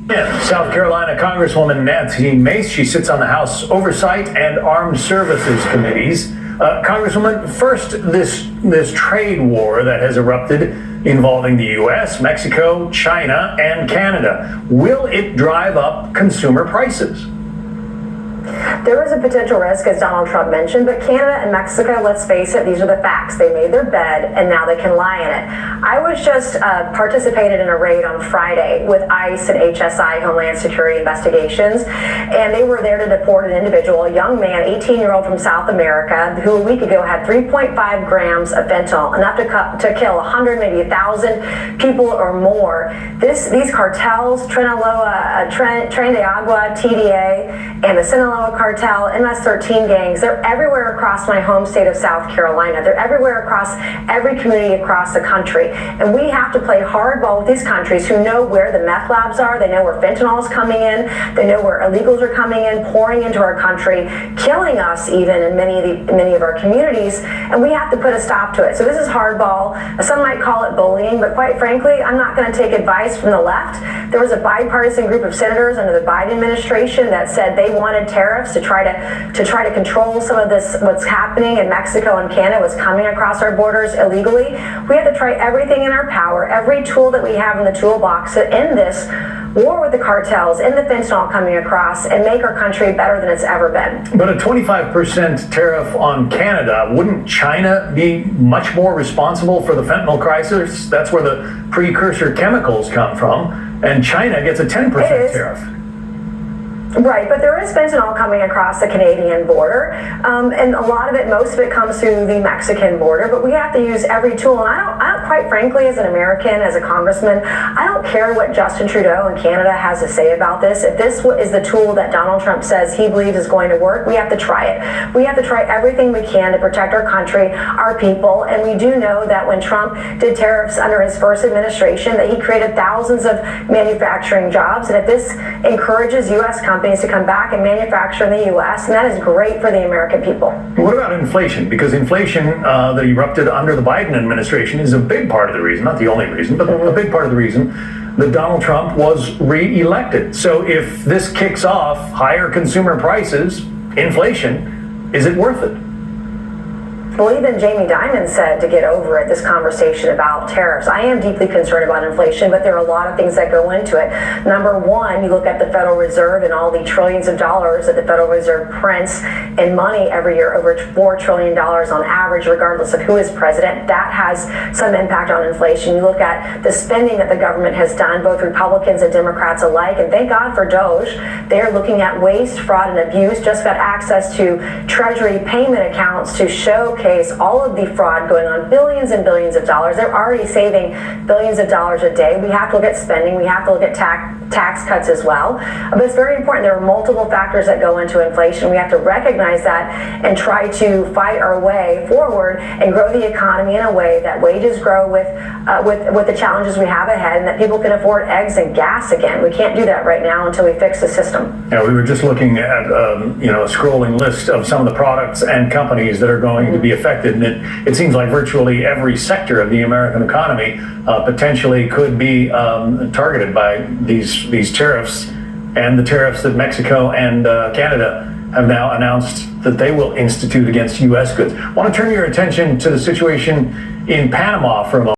South Carolina Congresswoman Nancy Mace, she sits on the House Oversight and Armed Services Committees. Congresswoman, first, this trade war that has erupted involving the U.S., Mexico, China, and Canada. Will it drive up consumer prices? There is a potential risk, as Donald Trump mentioned, but Canada and Mexico, let's face it, these are the facts. They made their bed, and now they can lie in it. I was just participated in a raid on Friday with ICE and HSI, Homeland Security Investigations, and they were there to deport an individual, a young man, 18-year-old from South America, who a week ago had 3.5 grams of fentanyl, enough to kill 100, maybe 1,000 people or more. These cartels, Tren de Agua, TDA, and the Sinaloa cartel, MS-13 gangs, they're everywhere across my home state of South Carolina. They're everywhere across every community across the country. And we have to play hardball with these countries who know where the meth labs are. They know where fentanyl is coming in. They know where illegals are coming in, pouring into our country, killing us even in many of our communities. And we have to put a stop to it. So this is hardball. Some might call it bullying, but quite frankly, I'm not going to take advice from the left. There was a bipartisan group of senators under the Biden administration that said they wanted tariffs to try to control some of this, what's happening in Mexico and Canada, what's coming across our borders illegally. We have to try everything in our power, every tool that we have in the toolbox to end this war with the cartels, end the fentanyl coming across, and make our country better than it's ever been. But a 25% tariff on Canada, wouldn't China be much more responsible for the fentanyl crisis? That's where the precursor chemicals come from, and China gets a 10% tariff. Right, but there is fentanyl coming across the Canadian border, and a lot of it, most of it comes through the Mexican border, but we have to use every tool, and I don't quite frankly, as an American, as a congressman, I don't care what Justin Trudeau in Canada has to say about this. If this is the tool that Donald Trump says he believes is going to work, we have to try it. We have to try everything we can to protect our country, our people, and we do know that when Trump did tariffs under his first administration, that he created thousands of manufacturing jobs, and if this encourages U.S. companies to come back and manufacture in the U.S., and that is great for the American people. What about inflation? Because inflation that erupted under the Biden administration is a big part of the reason, not the only reason, but a big part of the reason that Donald Trump was re-elected. So if this kicks off higher consumer prices, inflation, is it worth it? Well, even Jamie Dimon said to get over it, this conversation about tariffs. I am deeply concerned about inflation, but there are a lot of things that go into it. Number one, you look at the Federal Reserve and all the trillions of dollars that the Federal Reserve prints in money every year, over $4 trillion on average, regardless of who is president. That has some impact on inflation. You look at the spending that the government has done, both Republicans and Democrats alike, and thank God for DOGE. They're looking at waste, fraud, and abuse. Just got access to Treasury payment accounts to showcase all of the fraud going on, billions and billions of dollars. They're already saving billions of dollars a day. We have to look at spending. We have to look at tax cuts as well. But it's very important. There are multiple factors that go into inflation. We have to recognize that and try to fight our way forward and grow the economy in a way that wages grow with the challenges we have ahead, and that people can afford eggs and gas again. We can't do that right now until we fix the system. Yeah, we were just looking at a scrolling list of some of the products and companies that are going to be affected, and it seems like virtually every sector of the American economy potentially could be targeted by these tariffs, and the tariffs that Mexico and Canada have now announced that they will institute against U.S. goods. I want to turn your attention to the situation in Panama for a moment.